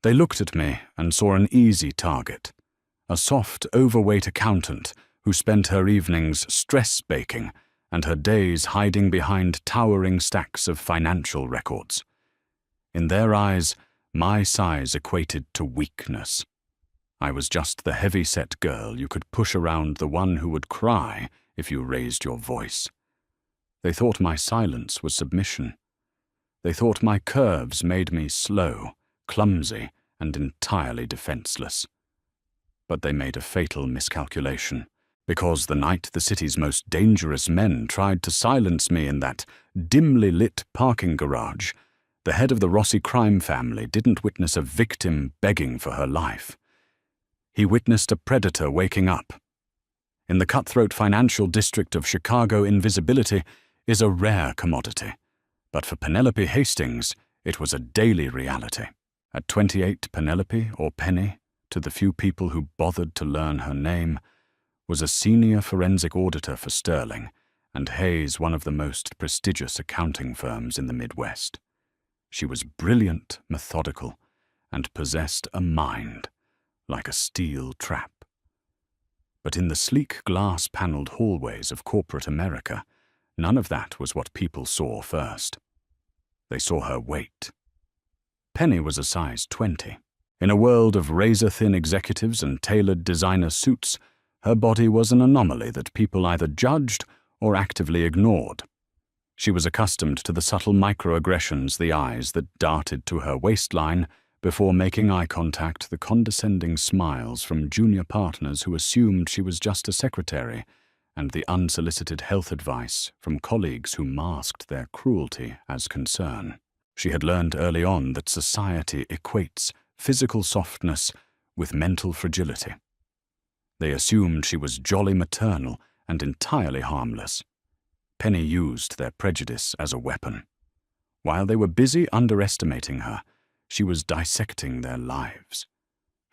They looked at me and saw an easy target, a soft, overweight accountant who spent her evenings stress-baking and her days hiding behind towering stacks of financial records. In their eyes, my size equated to weakness. I was just the heavy-set girl you could push around the one who would cry if you raised your voice. They thought my silence was submission. They thought my curves made me slow, clumsy, and entirely defenseless. But they made a fatal miscalculation, because the night the city's most dangerous men tried to silence me in that dimly lit parking garage, the head of the Rossi crime family didn't witness a victim begging for her life. He witnessed a predator waking up. In the cutthroat financial district of Chicago, invisibility is a rare commodity, but for Penelope Hastings, it was a daily reality. At 28, Penelope, or Penny, to the few people who bothered to learn her name, was a senior forensic auditor for Sterling, and Hayes, one of the most prestigious accounting firms in the Midwest. She was brilliant, methodical, and possessed a mind like a steel trap. But in the sleek glass-paneled hallways of corporate America, none of that was what people saw first. They saw her weight. Penny was a size 20. In a world of razor-thin executives and tailored designer suits, her body was an anomaly that people either judged or actively ignored. She was accustomed to the subtle microaggressions, the eyes that darted to her waistline before making eye contact, the condescending smiles from junior partners who assumed she was just a secretary, and the unsolicited health advice from colleagues who masked their cruelty as concern. She had learned early on that society equates physical softness with mental fragility. They assumed she was jolly maternal and entirely harmless. Penny used their prejudice as a weapon. While they were busy underestimating her, she was dissecting their lives.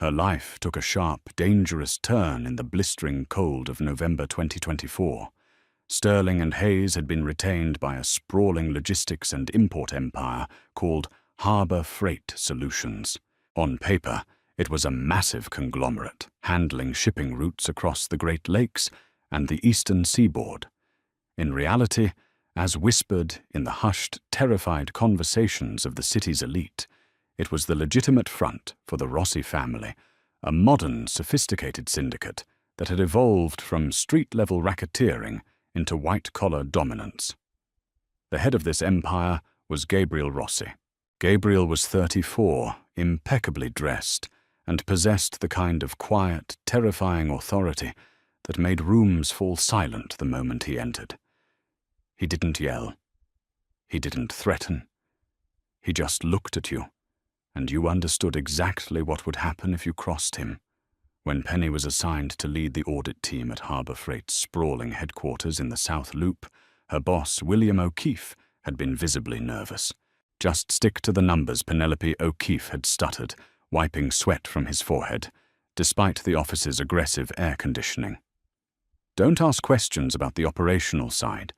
Her life took a sharp, dangerous turn in the blistering cold of November 2024. Sterling and Hayes had been retained by a sprawling logistics and import empire called Harbor Freight Solutions. On paper, it was a massive conglomerate, handling shipping routes across the Great Lakes and the eastern seaboard. In reality, as whispered in the hushed, terrified conversations of the city's elite, it was the legitimate front for the Rossi family, a modern, sophisticated syndicate that had evolved from street-level racketeering into white-collar dominance. The head of this empire was Gabriel Rossi. Gabriel was 34, impeccably dressed, and possessed the kind of quiet, terrifying authority that made rooms fall silent the moment he entered. He didn't yell. He didn't threaten. He just looked at you, and you understood exactly what would happen if you crossed him. When Penny was assigned to lead the audit team at Harbor Freight's sprawling headquarters in the South Loop, her boss, William O'Keefe, had been visibly nervous. "Just stick to the numbers," Penelope O'Keefe had stuttered, wiping sweat from his forehead, despite the office's aggressive air conditioning. "Don't ask questions about the operational side.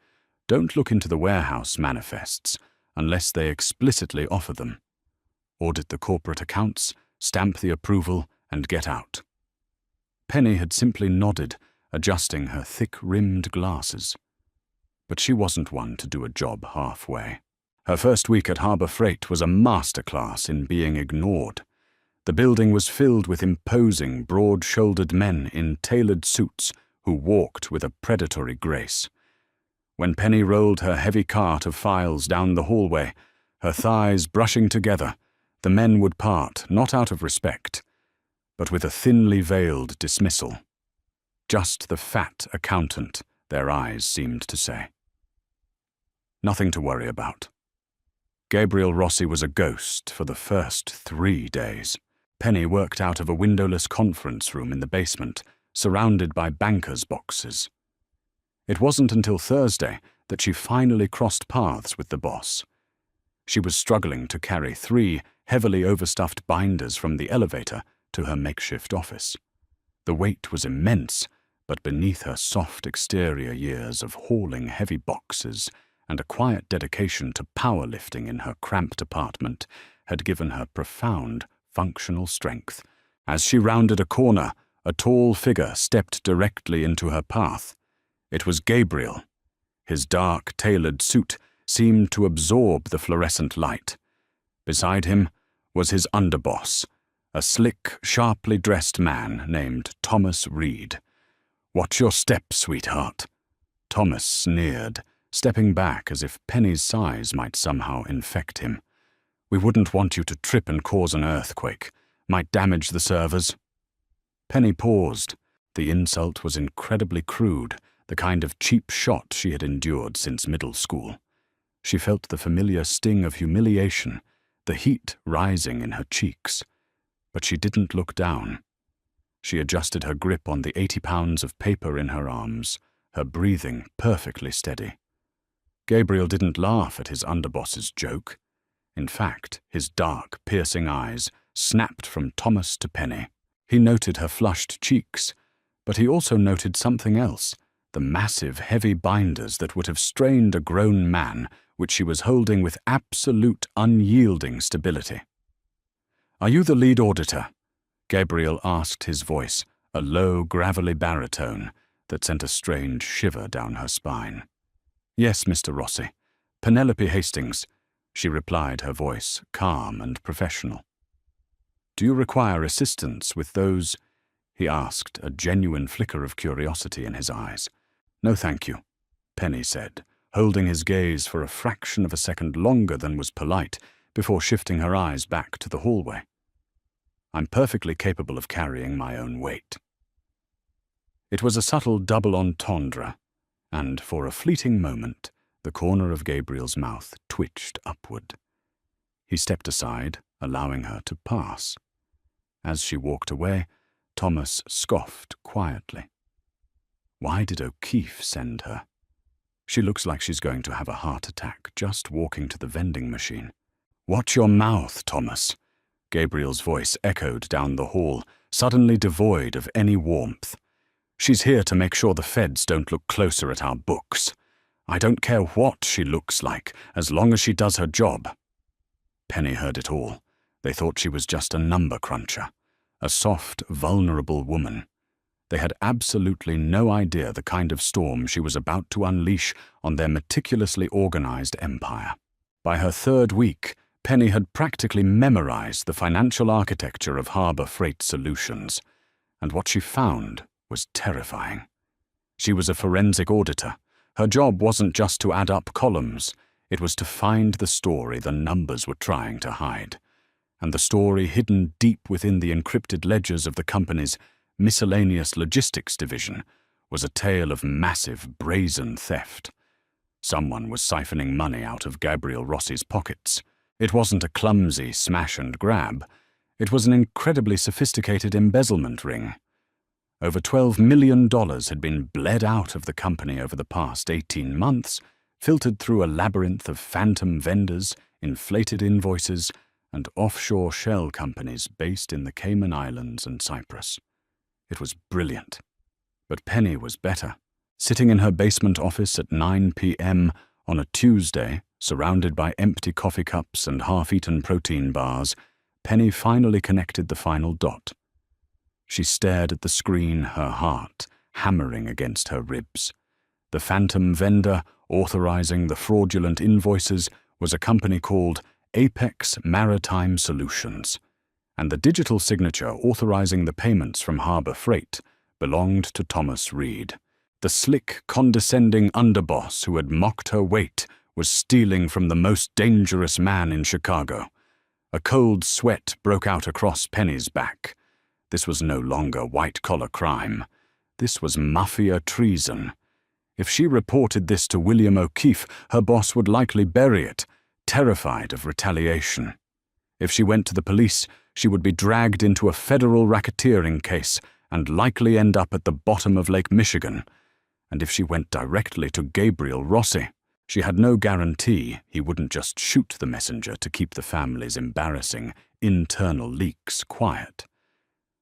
Don't look into the warehouse manifests unless they explicitly offer them. Audit the corporate accounts, stamp the approval, and get out." Penny had simply nodded, adjusting her thick-rimmed glasses. But she wasn't one to do a job halfway. Her first week at Harbor Freight was a masterclass in being ignored. The building was filled with imposing, broad-shouldered men in tailored suits who walked with a predatory grace. When Penny rolled her heavy cart of files down the hallway, her thighs brushing together, the men would part, not out of respect, but with a thinly veiled dismissal. Just the fat accountant, their eyes seemed to say. Nothing to worry about. Gabriel Rossi was a ghost for the first 3 days. Penny worked out of a windowless conference room in the basement, surrounded by bankers' boxes. It wasn't until Thursday that she finally crossed paths with the boss. She was struggling to carry 3 heavily overstuffed binders from the elevator to her makeshift office. The weight was immense, but beneath her soft exterior years of hauling heavy boxes and a quiet dedication to powerlifting in her cramped apartment had given her profound functional strength. As she rounded a corner, a tall figure stepped directly into her path. It was Gabriel. His dark, tailored suit seemed to absorb the fluorescent light. Beside him was his underboss, a slick, sharply dressed man named Thomas Reed. "Watch your step, sweetheart." Thomas sneered, stepping back as if Penny's size might somehow infect him. "We wouldn't want you to trip and cause an earthquake. Might damage the servers." Penny paused. The insult was incredibly crude, the kind of cheap shot she had endured since middle school. She felt the familiar sting of humiliation, the heat rising in her cheeks. But she didn't look down. She adjusted her grip on the 80 pounds of paper in her arms, her breathing perfectly steady. Gabriel didn't laugh at his underboss's joke. In fact, his dark, piercing eyes snapped from Thomas to Penny. He noted her flushed cheeks, but he also noted something else, the massive, heavy binders that would have strained a grown man, which she was holding with absolute, unyielding stability. "Are you the lead auditor?" Gabriel asked, his voice, a low, gravelly baritone that sent a strange shiver down her spine. "Yes, Mr. Rossi. Penelope Hastings," she replied, her voice calm and professional. "Do you require assistance with those?" he asked, a genuine flicker of curiosity in his eyes. "No, thank you," Penny said, holding his gaze for a fraction of a second longer than was polite before shifting her eyes back to the hallway. "I'm perfectly capable of carrying my own weight." It was a subtle double entendre, and for a fleeting moment, the corner of Gabriel's mouth twitched upward. He stepped aside, allowing her to pass. As she walked away, Thomas scoffed quietly. Why did O'Keefe send her? She looks like she's going to have a heart attack just walking to the vending machine. "Watch your mouth, Thomas." Gabriel's voice echoed down the hall, suddenly devoid of any warmth. "She's here to make sure the feds don't look closer at our books. I don't care what she looks like, as long as she does her job." Penny heard it all. They thought she was just a number cruncher, a soft, vulnerable woman. They had absolutely no idea the kind of storm she was about to unleash on their meticulously organized empire. By her third week, Penny had practically memorized the financial architecture of Harbor Freight Solutions, and what she found was terrifying. She was a forensic auditor. Her job wasn't just to add up columns, it was to find the story the numbers were trying to hide. And the story hidden deep within the encrypted ledgers of the company's miscellaneous logistics division was a tale of massive, brazen theft. Someone was siphoning money out of Gabriel Rossi's pockets. It wasn't a clumsy smash and grab. It was an incredibly sophisticated embezzlement ring. Over $12 million had been bled out of the company over the past 18 months, filtered through a labyrinth of phantom vendors, inflated invoices, and offshore shell companies based in the Cayman Islands and Cyprus. It was brilliant. But Penny was better. Sitting in her basement office at 9 p.m. on a Tuesday, surrounded by empty coffee cups and half-eaten protein bars, Penny finally connected the final dot. She stared at the screen, her heart hammering against her ribs. The phantom vendor authorizing the fraudulent invoices was a company called Apex Maritime Solutions, and the digital signature authorizing the payments from Harbor Freight belonged to Thomas Reed. The slick, condescending underboss who had mocked her weight was stealing from the most dangerous man in Chicago. A cold sweat broke out across Penny's back. This was no longer white-collar crime. This was Mafia treason. If she reported this to William O'Keefe, her boss would likely bury it, terrified of retaliation. If she went to the police, she would be dragged into a federal racketeering case and likely end up at the bottom of Lake Michigan. And if she went directly to Gabriel Rossi, she had no guarantee he wouldn't just shoot the messenger to keep the family's embarrassing internal leaks quiet.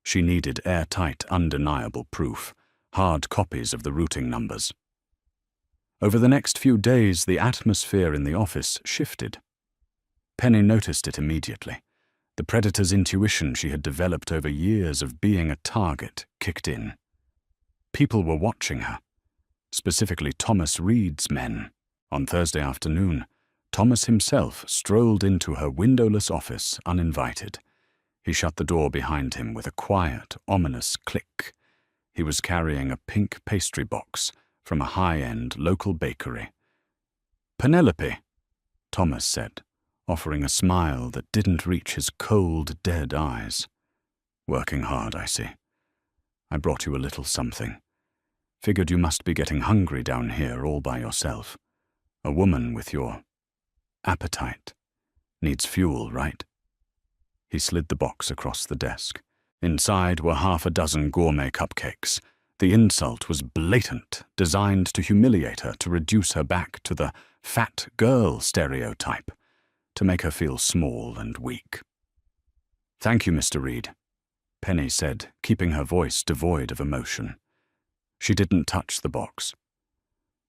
She needed airtight, undeniable proof, hard copies of the routing numbers. Over the next few days, the atmosphere in the office shifted. Penny noticed it immediately. The predator's intuition she had developed over years of being a target kicked in. People were watching her, specifically Thomas Reed's men. On Thursday afternoon, Thomas himself strolled into her windowless office uninvited. He shut the door behind him with a quiet, ominous click. He was carrying a pink pastry box from a high-end local bakery. "Penelope," Thomas said, offering a smile that didn't reach his cold, dead eyes. "Working hard, I see. I brought you a little something. Figured you must be getting hungry down here all by yourself. A woman with your appetite needs fuel, right?" He slid the box across the desk. Inside were half a dozen gourmet cupcakes. The insult was blatant, designed to humiliate her, to reduce her back to the fat girl stereotype, to make her feel small and weak. "Thank you, Mr. Reed," Penny said, keeping her voice devoid of emotion. She didn't touch the box.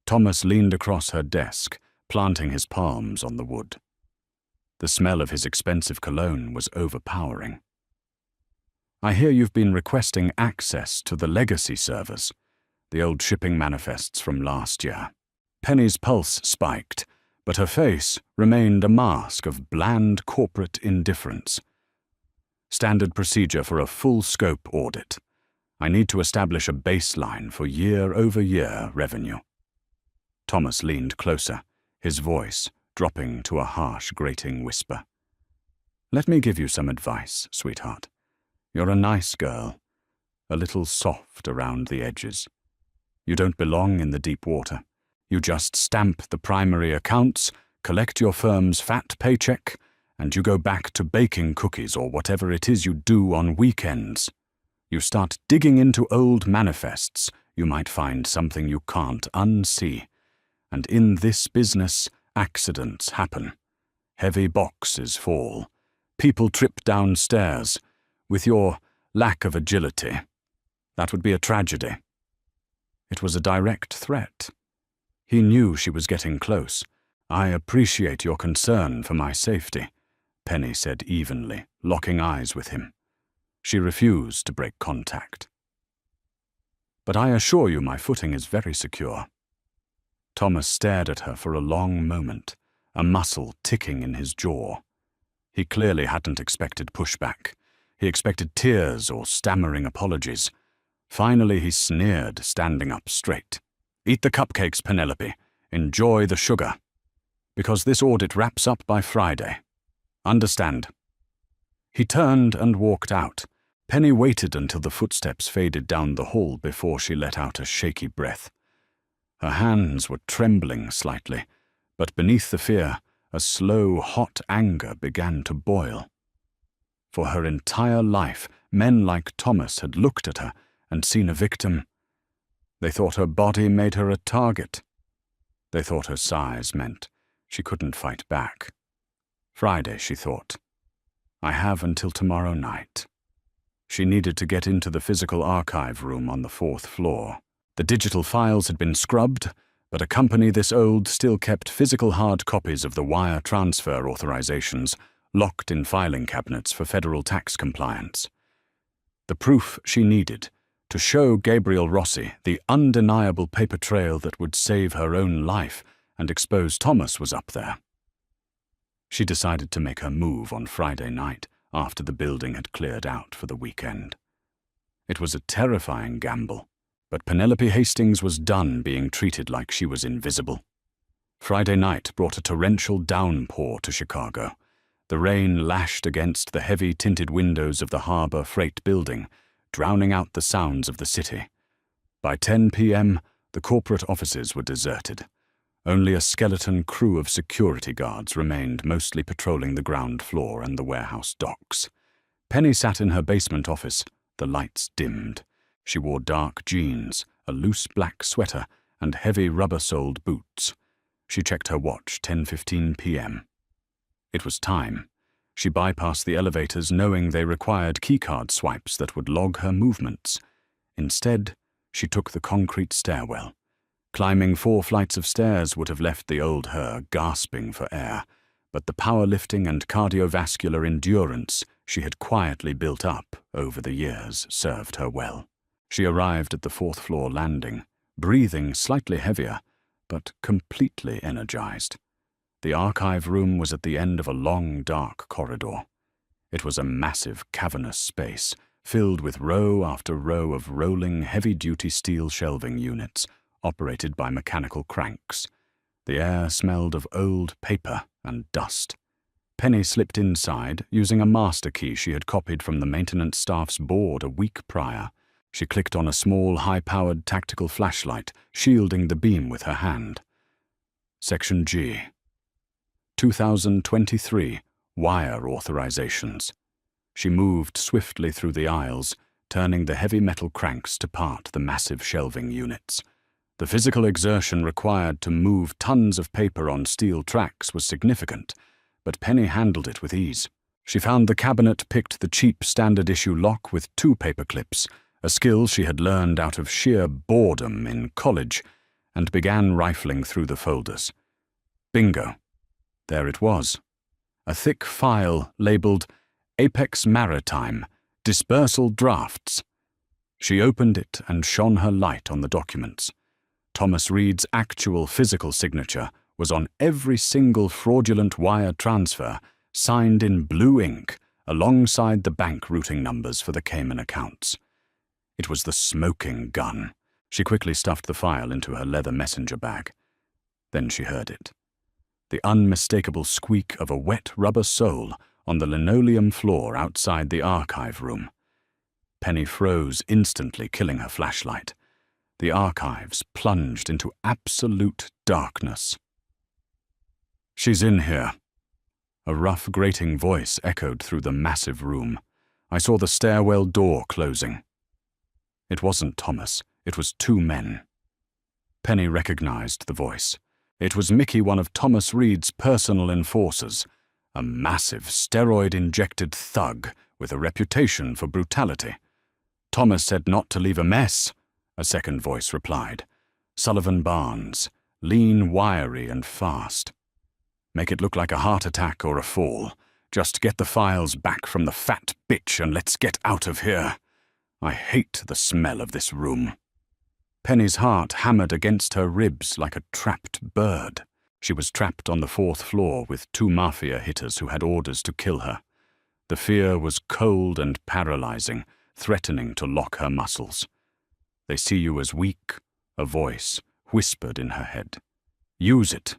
Thomas leaned across her desk, planting his palms on the wood. The smell of his expensive cologne was overpowering. "I hear you've been requesting access to the legacy servers, the old shipping manifests from last year." Penny's pulse spiked, but her face remained a mask of bland corporate indifference. "Standard procedure for a full-scope audit. I need to establish a baseline for year-over-year revenue." Thomas leaned closer, his voice dropping to a harsh, grating whisper. "Let me give you some advice, sweetheart. You're a nice girl, a little soft around the edges. You don't belong in the deep water. You just stamp the primary accounts, collect your firm's fat paycheck, and you go back to baking cookies or whatever it is you do on weekends. You start digging into old manifests, you might find something you can't unsee. And in this business, accidents happen. Heavy boxes fall. People trip down stairs. With your lack of agility, that would be a tragedy." It was a direct threat. He knew she was getting close. "I appreciate your concern for my safety," Penny said evenly, locking eyes with him. She refused to break contact. "But I assure you my footing is very secure." Thomas stared at her for a long moment, a muscle ticking in his jaw. He clearly hadn't expected pushback. He expected tears or stammering apologies. Finally, he sneered, standing up straight. "Eat the cupcakes, Penelope. Enjoy the sugar. Because this audit wraps up by Friday. Understand?" He turned and walked out. Penny waited until the footsteps faded down the hall before she let out a shaky breath. Her hands were trembling slightly, but beneath the fear, a slow, hot anger began to boil. For her entire life, men like Thomas had looked at her and seen a victim. They thought her body made her a target. They thought her size meant she couldn't fight back. Friday, she thought. I have until tomorrow night. She needed to get into the physical archive room on the 4th floor. The digital files had been scrubbed, but a company this old still kept physical hard copies of the wire transfer authorizations locked in filing cabinets for federal tax compliance. The proof she needed to show Gabriel Rossi the undeniable paper trail that would save her own life and expose Thomas was up there. She decided to make her move on Friday night after the building had cleared out for the weekend. It was a terrifying gamble, but Penelope Hastings was done being treated like she was invisible. Friday night brought a torrential downpour to Chicago. The rain lashed against the heavy tinted windows of the Harbor Freight Building, drowning out the sounds of the city. By 10 p.m., the corporate offices were deserted. Only a skeleton crew of security guards remained, mostly patrolling the ground floor and the warehouse docks. Penny sat in her basement office, the lights dimmed. She wore dark jeans, a loose black sweater, and heavy rubber-soled boots. She checked her watch, 10:15 p.m. It was time. She bypassed the elevators knowing they required keycard swipes that would log her movements. Instead, she took the concrete stairwell. Climbing 4 flights of stairs would have left the old her gasping for air, but the powerlifting and cardiovascular endurance she had quietly built up over the years served her well. She arrived at the fourth-floor landing, breathing slightly heavier, but completely energized. The archive room was at the end of a long, dark corridor. It was a massive, cavernous space, filled with row after row of rolling, heavy-duty steel shelving units, operated by mechanical cranks. The air smelled of old paper and dust. Penny slipped inside, using a master key she had copied from the maintenance staff's board a week prior. She clicked on a small, high-powered tactical flashlight, shielding the beam with her hand. Section G. 2023 Wire Authorizations. She moved swiftly through the aisles, turning the heavy metal cranks to part the massive shelving units. The physical exertion required to move tons of paper on steel tracks was significant, but Penny handled it with ease. She found the cabinet picked the cheap standard-issue lock with 2 paper clips, a skill she had learned out of sheer boredom in college, and began rifling through the folders. Bingo. There it was. A thick file labeled Apex Maritime, Dispersal Drafts. She opened it and shone her light on the documents. Thomas Reed's actual physical signature was on every single fraudulent wire transfer, signed in blue ink, alongside the bank routing numbers for the Cayman accounts. It was the smoking gun. She quickly stuffed the file into her leather messenger bag. Then she heard it. The unmistakable squeak of a wet rubber sole on the linoleum floor outside the archive room. Penny froze instantly, killing her flashlight. The archives plunged into absolute darkness. "She's in here." A rough, grating voice echoed through the massive room. I saw the stairwell door closing. It wasn't Thomas. It was 2 men. Penny recognized the voice. It was Mickey, one of Thomas Reed's personal enforcers, a massive, steroid-injected thug with a reputation for brutality. "Thomas said not to leave a mess," a second voice replied. Sullivan Barnes, lean, wiry, and fast. "Make it look like a heart attack or a fall. Just get the files back from the fat bitch and let's get out of here. I hate the smell of this room." Penny's heart hammered against her ribs like a trapped bird. She was trapped on the 4th floor with 2 Mafia hitters who had orders to kill her. The fear was cold and paralyzing, threatening to lock her muscles. "They see you as weak," a voice whispered in her head. "Use it."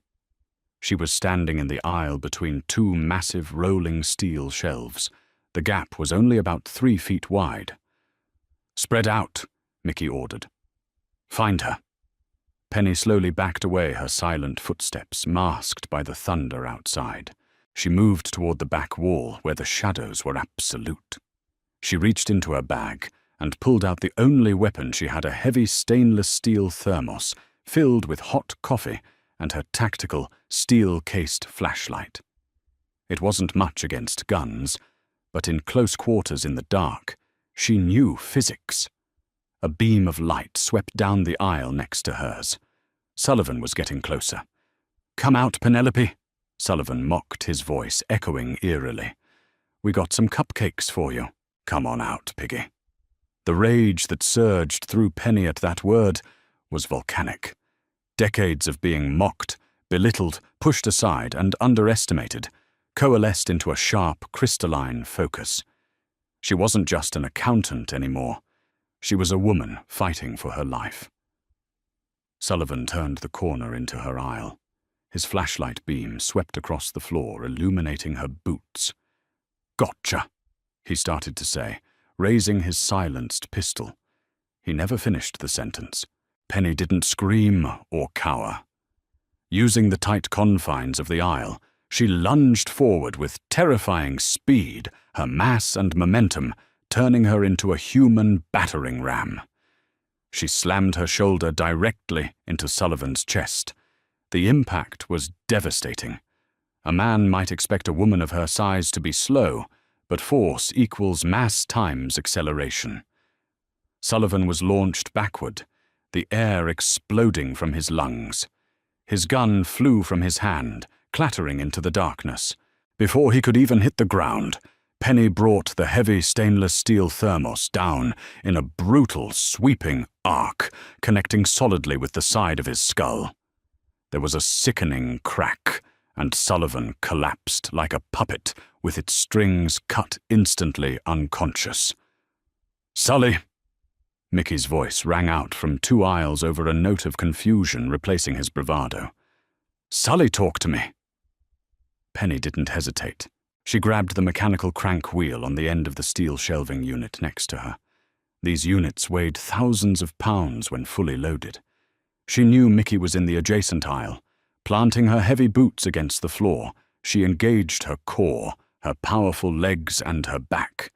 She was standing in the aisle between 2 massive rolling steel shelves. The gap was only about 3 feet wide. "Spread out," Mickey ordered. "Find her." Penny slowly backed away, her silent footsteps masked by the thunder outside. She moved toward the back wall where the shadows were absolute. She reached into her bag and pulled out the only weapon she had, a heavy stainless steel thermos filled with hot coffee and her tactical, steel-cased flashlight. It wasn't much against guns, but in close quarters in the dark, she knew physics. A beam of light swept down the aisle next to hers. Sullivan was getting closer. "Come out, Penelope," Sullivan mocked, his voice echoing eerily. "We got some cupcakes for you. Come on out, piggy." The rage that surged through Penny at that word was volcanic. Decades of being mocked, belittled, pushed aside, and underestimated coalesced into a sharp, crystalline focus. She wasn't just an accountant anymore. She was a woman fighting for her life. Sullivan turned the corner into her aisle. His flashlight beam swept across the floor, illuminating her boots. "Gotcha," he started to say, raising his silenced pistol. He never finished the sentence. Penny didn't scream or cower. Using the tight confines of the aisle, she lunged forward with terrifying speed, her mass and momentum turning her into a human battering ram. She slammed her shoulder directly into Sullivan's chest. The impact was devastating. A man might expect a woman of her size to be slow, but force equals mass times acceleration. Sullivan was launched backward, the air exploding from his lungs. His gun flew from his hand, clattering into the darkness. Before he could even hit the ground, Penny brought the heavy stainless steel thermos down in a brutal, sweeping arc, connecting solidly with the side of his skull. There was a sickening crack, and Sullivan collapsed like a puppet with its strings cut instantly unconscious. "Sully!" Mickey's voice rang out from 2 aisles over a note of confusion replacing his bravado. "Sully, talk to me!" Penny didn't hesitate. She grabbed the mechanical crank wheel on the end of the steel shelving unit next to her. These units weighed thousands of pounds when fully loaded. She knew Mickey was in the adjacent aisle. Planting her heavy boots against the floor, she engaged her core, her powerful legs and her back.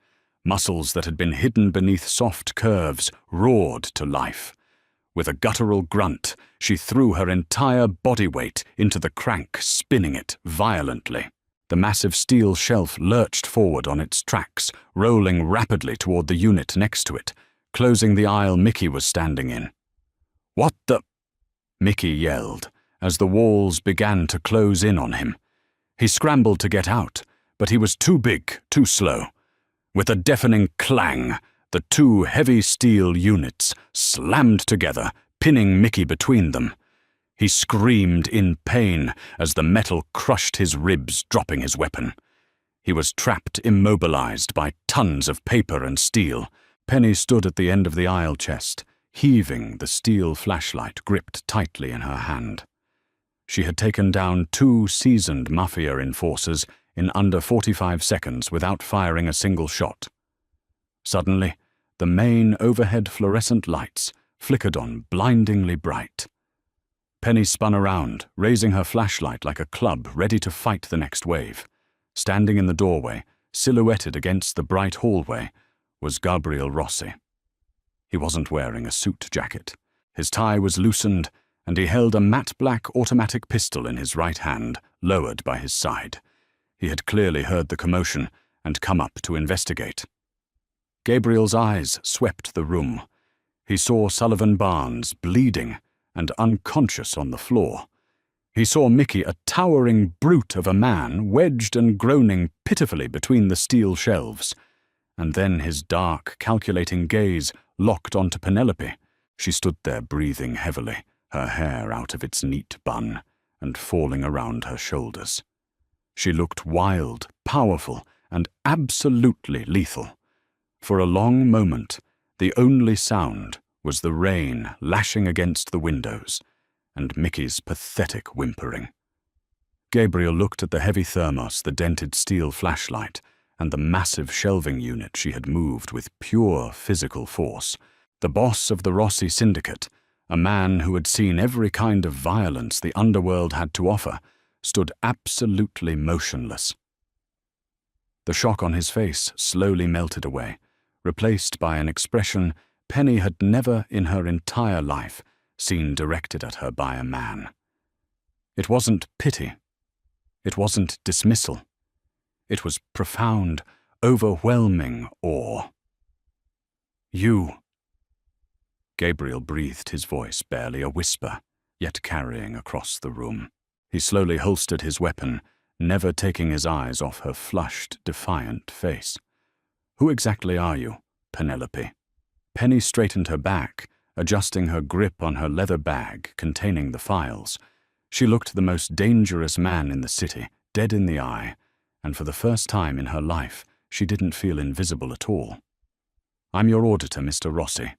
Muscles that had been hidden beneath soft curves roared to life. With a guttural grunt, she threw her entire body weight into the crank, spinning it violently. The massive steel shelf lurched forward on its tracks, rolling rapidly toward the unit next to it, closing the aisle Mickey was standing in. "What the—" Mickey yelled, as the walls began to close in on him. He scrambled to get out, but he was too big, too slow. With a deafening clang, the 2 heavy steel units slammed together, pinning Mickey between them. He screamed in pain as the metal crushed his ribs, dropping his weapon. He was trapped, immobilized by tons of paper and steel. Penny stood at the end of the aisle chest, heaving the steel flashlight gripped tightly in her hand. She had taken down 2 seasoned Mafia enforcers in under 45 seconds without firing a single shot. Suddenly, the main overhead fluorescent lights flickered on blindingly bright. Penny spun around, raising her flashlight like a club ready to fight the next wave. Standing in the doorway, silhouetted against the bright hallway, was Gabriel Rossi. He wasn't wearing a suit jacket. His tie was loosened, and he held a matte black automatic pistol in his right hand, lowered by his side. He had clearly heard the commotion and come up to investigate. Gabriel's eyes swept the room. He saw Sullivan Barnes bleeding and unconscious on the floor. He saw Mickey, a towering brute of a man, wedged and groaning pitifully between the steel shelves. And then his dark, calculating gaze locked onto Penelope. She stood there breathing heavily, her hair out of its neat bun and falling around her shoulders. She looked wild, powerful, and absolutely lethal. For a long moment, the only sound was the rain lashing against the windows and Mickey's pathetic whimpering. Gabriel looked at the heavy thermos, the dented steel flashlight, and the massive shelving unit she had moved with pure physical force. The boss of the Rossi Syndicate, a man who had seen every kind of violence the underworld had to offer, stood absolutely motionless. The shock on his face slowly melted away, replaced by an expression Penny had never in her entire life seen directed at her by a man. It wasn't pity. It wasn't dismissal. It was profound, overwhelming awe. "You." Gabriel breathed, his voice barely a whisper, yet carrying across the room. He slowly holstered his weapon, never taking his eyes off her flushed, defiant face. "Who exactly are you, Penelope?" Penny straightened her back, adjusting her grip on her leather bag containing the files. She looked the most dangerous man in the city, dead in the eye, and for the first time in her life, she didn't feel invisible at all. "I'm your auditor, Mr. Rossi,"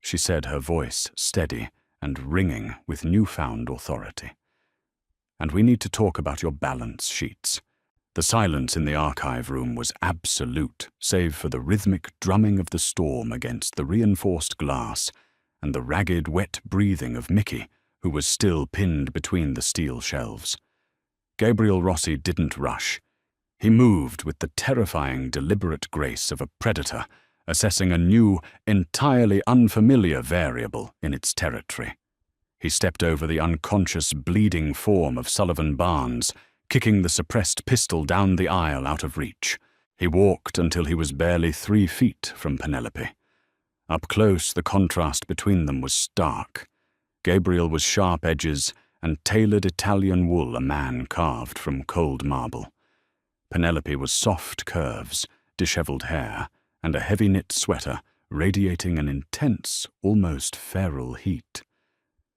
she said, her voice steady and ringing with newfound authority. "And we need to talk about your balance sheets." The silence in the archive room was absolute, save for the rhythmic drumming of the storm against the reinforced glass and the ragged, wet breathing of Mickey, who was still pinned between the steel shelves. Gabriel Rossi didn't rush. He moved with the terrifying, deliberate grace of a predator, assessing a new, entirely unfamiliar variable in its territory. He stepped over the unconscious, bleeding form of Sullivan Barnes, kicking the suppressed pistol down the aisle out of reach. He walked until he was barely 3 feet from Penelope. Up close, the contrast between them was stark. Gabriel was sharp edges and tailored Italian wool, a man carved from cold marble. Penelope was soft curves, disheveled hair, and a heavy-knit sweater radiating an intense, almost feral heat.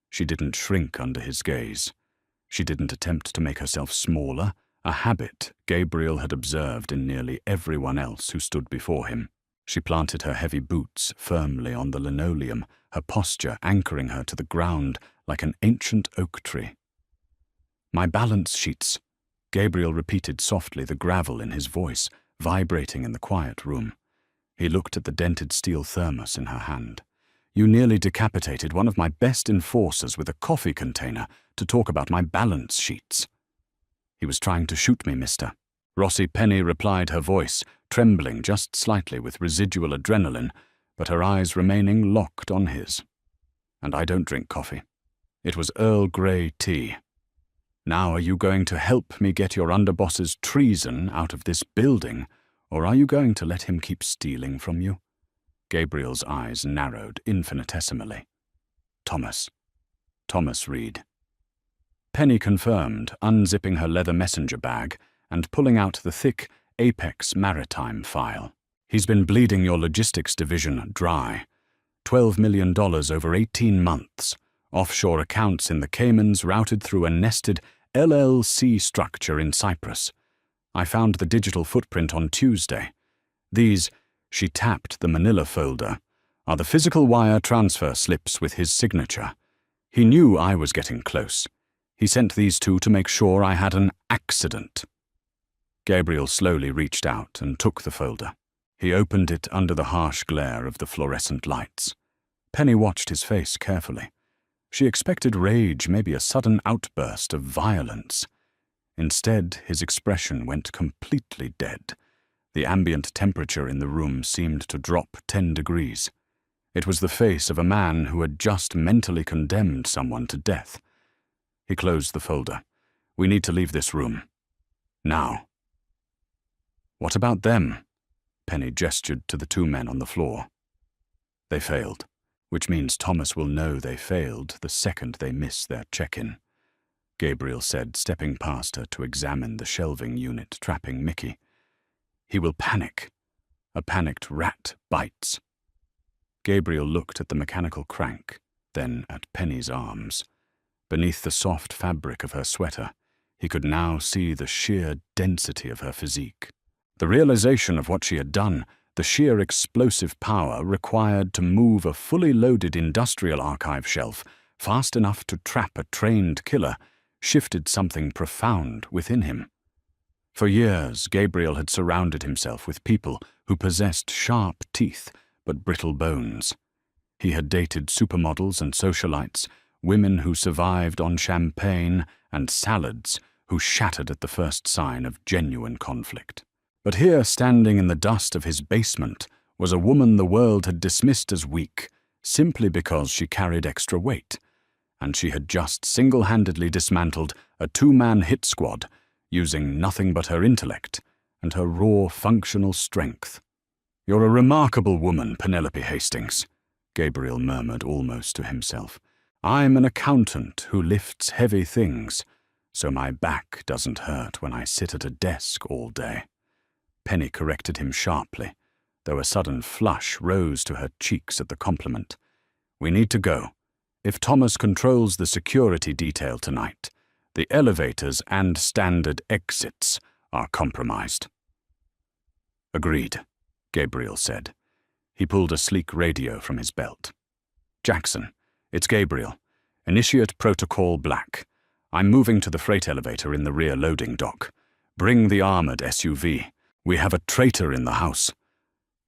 She didn't shrink under his gaze. She didn't attempt to make herself smaller, a habit Gabriel had observed in nearly everyone else who stood before him. She planted her heavy boots firmly on the linoleum, her posture anchoring her to the ground like an ancient oak tree. "My balance sheets," Gabriel repeated softly, the gravel in his voice vibrating in the quiet room. He looked at the dented steel thermos in her hand. "You nearly decapitated one of my best enforcers with a coffee container to talk about my balance sheets." "He was trying to shoot me, mister," Rossi Penny replied, her voice trembling just slightly with residual adrenaline, but her eyes remaining locked on his. "And I don't drink coffee. It was Earl Grey tea. Now are you going to help me get your underboss's treason out of this building, or are you going to let him keep stealing from you?" Gabriel's eyes narrowed infinitesimally. Thomas Reed." Penny confirmed, unzipping her leather messenger bag and pulling out the thick Apex Maritime file. "He's been bleeding your logistics division dry. $12 million over 18 months. Offshore accounts in the Caymans routed through a nested LLC structure in Cyprus. I found the digital footprint on Tuesday. These," she tapped the manila folder, "are the physical wire transfer slips with his signature. He knew I was getting close. He sent these two to make sure I had an accident." Gabriel slowly reached out and took the folder. He opened it under the harsh glare of the fluorescent lights. Penny watched his face carefully. She expected rage, maybe a sudden outburst of violence. Instead, his expression went completely dead. The ambient temperature in the room seemed to drop 10 degrees. It was the face of a man who had just mentally condemned someone to death. He closed the folder. "We need to leave this room. Now." "What about them?" Penny gestured to the two men on the floor. "They failed, which means Thomas will know they failed the second they miss their check-in," Gabriel said, stepping past her to examine the shelving unit trapping Mickey. "He will panic. A panicked rat bites." Gabriel looked at the mechanical crank, then at Penny's arms. Beneath the soft fabric of her sweater, he could now see the sheer density of her physique. The realization of what she had done, the sheer explosive power required to move a fully loaded industrial archive shelf fast enough to trap a trained killer, shifted something profound within him. For years, Gabriel had surrounded himself with people who possessed sharp teeth but brittle bones. He had dated supermodels and socialites, women who survived on champagne and salads, who shattered at the first sign of genuine conflict. But here, standing in the dust of his basement, was a woman the world had dismissed as weak, simply because she carried extra weight, and she had just single-handedly dismantled a two-man hit squad, using nothing but her intellect and her raw functional strength. "You're a remarkable woman, Penelope Hastings," Gabriel murmured almost to himself. "I'm an accountant who lifts heavy things, so my back doesn't hurt when I sit at a desk all day." Penny corrected him sharply, though a sudden flush rose to her cheeks at the compliment. "We need to go. If Thomas controls the security detail tonight, the elevators and standard exits are compromised." "Agreed," Gabriel said. He pulled a sleek radio from his belt. "Jackson, it's Gabriel. Initiate Protocol Black. I'm moving to the freight elevator in the rear loading dock. Bring the armored SUV. We have a traitor in the house."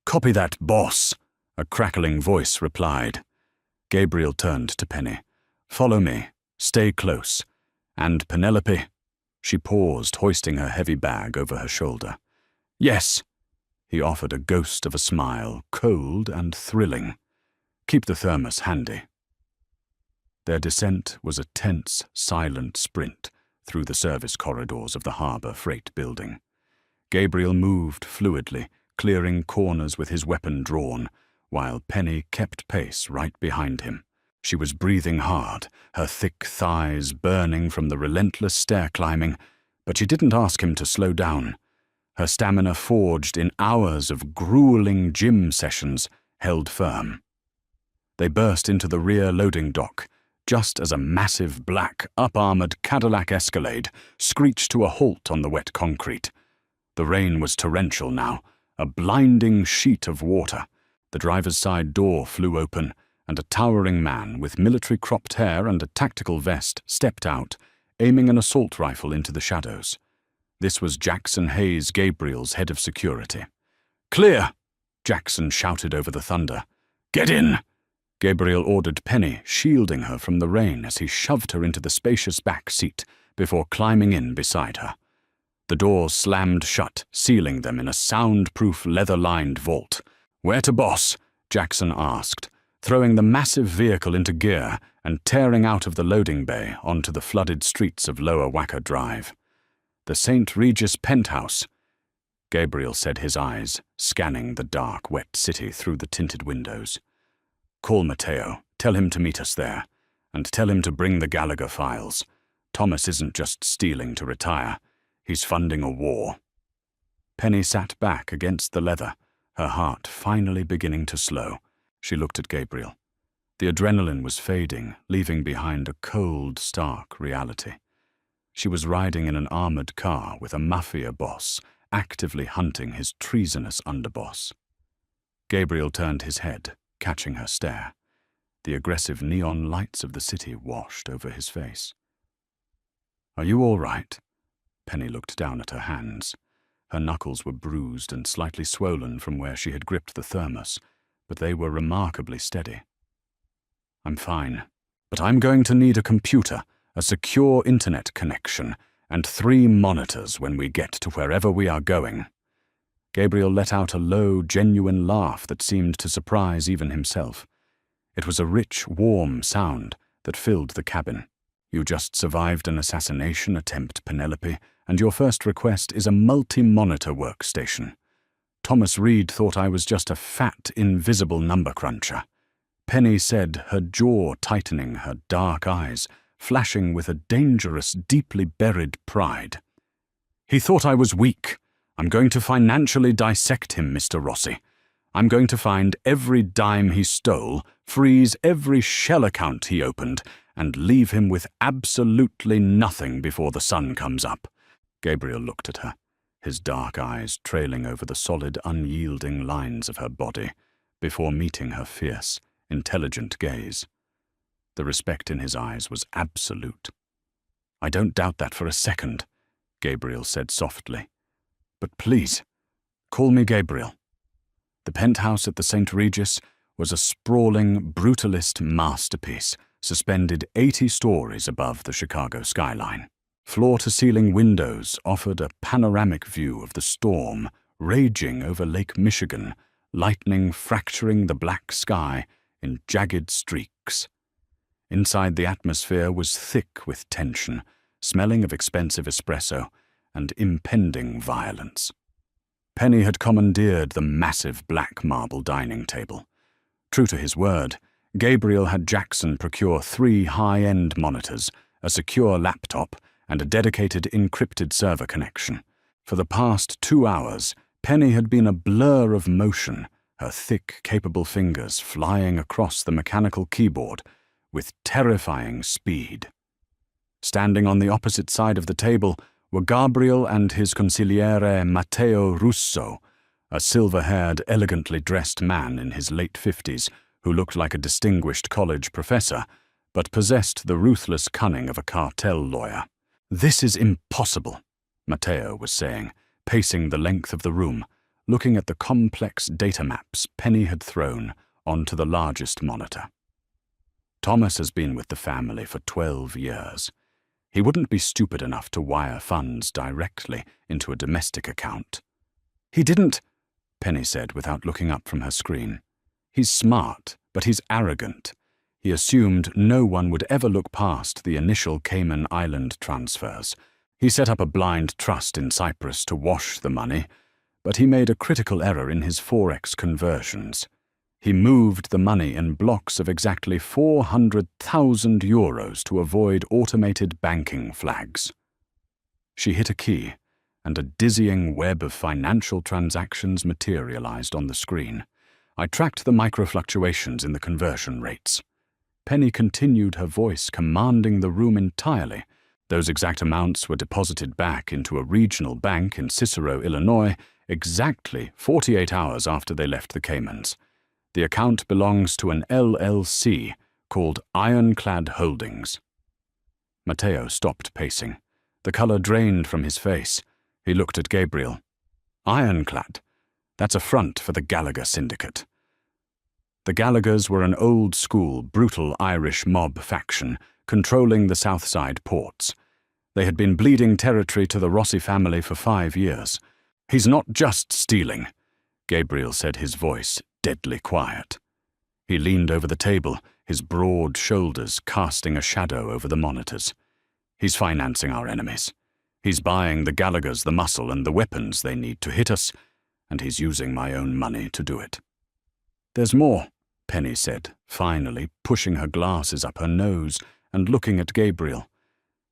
"Copy that, boss," a crackling voice replied. Gabriel turned to Penny. "Follow me. Stay close. And Penelope?" She paused, hoisting her heavy bag over her shoulder. "Yes." He offered a ghost of a smile, cold and thrilling. "Keep the thermos handy." Their descent was a tense, silent sprint through the service corridors of the harbor freight building. Gabriel moved fluidly, clearing corners with his weapon drawn, while Penny kept pace right behind him. She was breathing hard, her thick thighs burning from the relentless stair climbing, but she didn't ask him to slow down. her stamina forged in hours of grueling gym sessions held firm. They burst into the rear loading dock, just as a massive black, up-armored Cadillac Escalade screeched to a halt on the wet concrete. The rain was torrential now, a blinding sheet of water. The driver's side door flew open, and a towering man with military cropped hair and a tactical vest stepped out, aiming an assault rifle into the shadows. This was Jackson Hayes Gabriel's head of security. "Clear!" Jackson shouted over the thunder. "Get in!" Gabriel ordered Penny, shielding her from the rain as he shoved her into the spacious back seat before climbing in beside her. The doors slammed shut, sealing them in a soundproof leather-lined vault. "Where to, boss?" Jackson asked, throwing the massive vehicle into gear and tearing out of the loading bay onto the flooded streets of Lower Wacker Drive. "The St. Regis penthouse," Gabriel said, his eyes scanning the dark, wet city through the tinted windows. "Call Matteo, tell him to meet us there, and tell him to bring the Gallagher files. Thomas isn't just stealing to retire, he's funding a war." Penny sat back against the leather, her heart finally beginning to slow. She looked at Gabriel. The adrenaline was fading, leaving behind a cold, stark reality. She was riding in an armored car with a Mafia boss, actively hunting his treasonous underboss. Gabriel turned his head, catching her stare. The aggressive neon lights of the city washed over his face. "Are you all right?" Penny looked down at her hands. Her knuckles were bruised and slightly swollen from where she had gripped the thermos, but they were remarkably steady. "I'm fine, but I'm going to need a computer, a secure internet connection, and 3 monitors when we get to wherever we are going." Gabriel let out a low, genuine laugh that seemed to surprise even himself. It was a rich, warm sound that filled the cabin. "You just survived an assassination attempt, Penelope, and your first request is a multi-monitor workstation. Thomas Reed thought I was just a fat, invisible number cruncher." Penny said, her jaw tightening, her dark eyes flashing with a dangerous, deeply buried pride. "He thought I was weak. I'm going to financially dissect him, Mr. Rossi. I'm going to find every dime he stole, freeze every shell account he opened, and leave him with absolutely nothing before the sun comes up." Gabriel looked at her, his dark eyes trailing over the solid, unyielding lines of her body, before meeting her fierce, intelligent gaze. The respect in his eyes was absolute. "I don't doubt that for a second," Gabriel said softly. "But please, call me Gabriel." The penthouse at the St. Regis was a sprawling, brutalist masterpiece, suspended 80 stories above the Chicago skyline. Floor-to-ceiling windows offered a panoramic view of the storm raging over Lake Michigan, lightning fracturing the black sky in jagged streaks. Inside, the atmosphere was thick with tension, smelling of expensive espresso and impending violence. Penny had commandeered the massive black marble dining table. True to his word, Gabriel had Jackson procure 3 high-end monitors, a secure laptop, and a dedicated encrypted server connection. For the past 2 hours, Penny had been a blur of motion, her thick, capable fingers flying across the mechanical keyboard with terrifying speed. Standing on the opposite side of the table were Gabriel and his consigliere Matteo Russo, a silver-haired, elegantly dressed man in his late 50s who looked like a distinguished college professor, but possessed the ruthless cunning of a cartel lawyer. "This is impossible," Matteo was saying, pacing the length of the room, looking at the complex data maps Penny had thrown onto the largest monitor. "Thomas has been with the family for 12 years. He wouldn't be stupid enough to wire funds directly into a domestic account." "He didn't," Penny said without looking up from her screen. "He's smart, but he's arrogant. He assumed no one would ever look past the initial Cayman Island transfers. He set up a blind trust in Cyprus to wash the money, but he made a critical error in his forex conversions. He moved the money in blocks of exactly 400,000 euros to avoid automated banking flags." She hit a key, and a dizzying web of financial transactions materialized on the screen. I tracked the microfluctuations in the conversion rates. Penny continued, her voice commanding the room entirely. Those exact amounts were deposited back into a regional bank in Cicero, Illinois, exactly 48 hours after they left the Caymans. The account belongs to an LLC called Ironclad Holdings. Matteo stopped pacing. The color drained from his face. He looked at Gabriel. Ironclad? That's a front for the Gallagher Syndicate. The Gallaghers were an old-school, brutal Irish mob faction controlling the South Side ports. They had been bleeding territory to the Rossi family for 5 years. He's not just stealing, Gabriel said, his voice deadly quiet. He leaned over the table, his broad shoulders casting a shadow over the monitors. He's financing our enemies. He's buying the Gallaghers the muscle and the weapons they need to hit us, and he's using my own money to do it. There's more, Penny said, finally pushing her glasses up her nose and looking at Gabriel.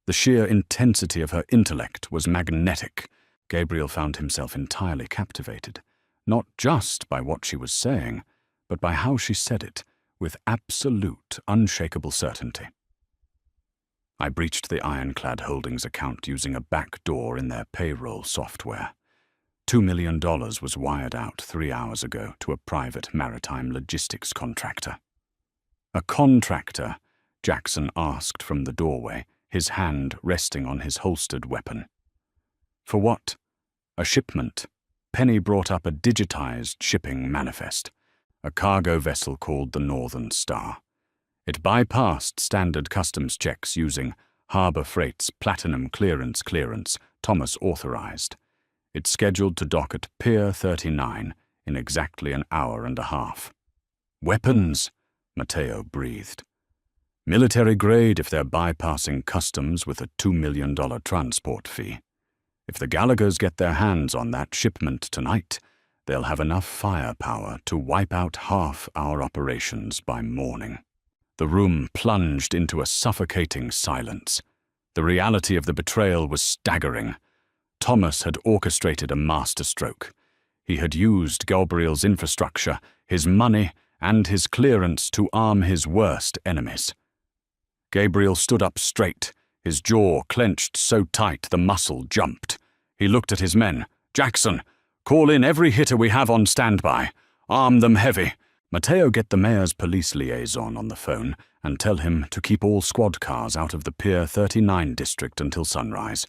The sheer intensity of her intellect was magnetic. Gabriel found himself entirely captivated, not just by what she was saying, but by how she said it, with absolute, unshakable certainty. I breached the Ironclad Holdings account using a back door in their payroll software. $2 million was wired out 3 hours ago to a private maritime logistics contractor. A contractor? Jackson asked from the doorway, his hand resting on his holstered weapon. For what? A shipment. Penny brought up a digitized shipping manifest. A cargo vessel called the Northern Star. It bypassed standard customs checks using Harbor Freight's Platinum Clearance Thomas authorized. It's scheduled to dock at Pier 39 in exactly an hour and a half. Weapons, Matteo breathed. Military grade if they're bypassing customs with a $2 million transport fee. If the Gallaghers get their hands on that shipment tonight, they'll have enough firepower to wipe out half our operations by morning. The room plunged into a suffocating silence. The reality of the betrayal was staggering. Thomas had orchestrated a masterstroke. He had used Gabriel's infrastructure, his money, and his clearance to arm his worst enemies. Gabriel stood up straight, his jaw clenched so tight the muscle jumped. He looked at his men. Jackson, call in every hitter we have on standby. Arm them heavy. Matteo, get the mayor's police liaison on the phone and tell him to keep all squad cars out of the Pier 39 district until sunrise.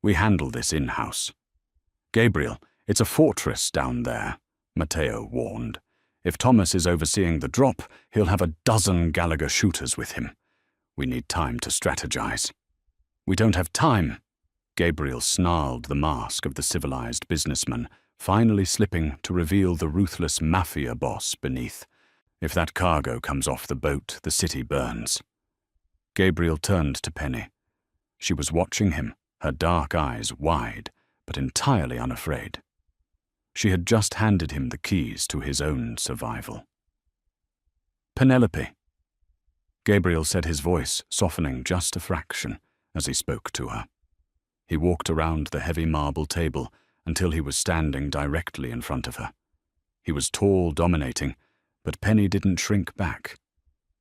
We handle this in-house. Gabriel, it's a fortress down there, Matteo warned. If Thomas is overseeing the drop, he'll have a dozen Gallagher shooters with him. We need time to strategize. We don't have time. Gabriel snarled the mask of the civilized businessman, finally slipping to reveal the ruthless Mafia boss beneath. If that cargo comes off the boat, the city burns. Gabriel turned to Penny. She was watching him, her dark eyes wide, but entirely unafraid. She had just handed him the keys to his own survival. Penelope. Gabriel said, his voice softening just a fraction as he spoke to her. He walked around the heavy marble table until he was standing directly in front of her. He was tall, dominating, but Penny didn't shrink back.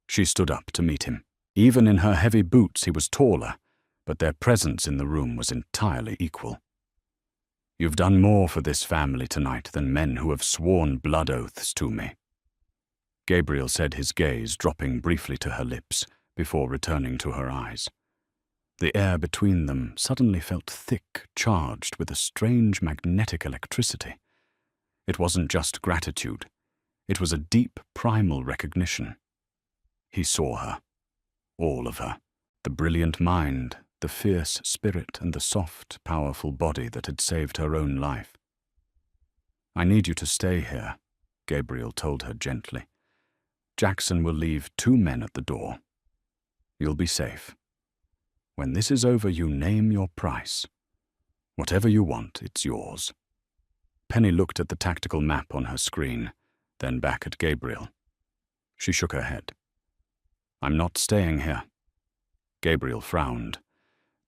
She stood up to meet him. Even in her heavy boots he was taller, but their presence in the room was entirely equal. You've done more for this family tonight than men who have sworn blood oaths to me. Gabriel said, his gaze dropping briefly to her lips before returning to her eyes. The air between them suddenly felt thick, charged with a strange magnetic electricity. It wasn't just gratitude. It was a deep, primal recognition. He saw her. All of her. The brilliant mind, the fierce spirit, and the soft, powerful body that had saved her own life. I need you to stay here, Gabriel told her gently. Jackson will leave 2 men at the door. You'll be safe. When this is over, you name your price. Whatever you want, it's yours. Penny looked at the tactical map on her screen, then back at Gabriel. She shook her head. I'm not staying here. Gabriel frowned.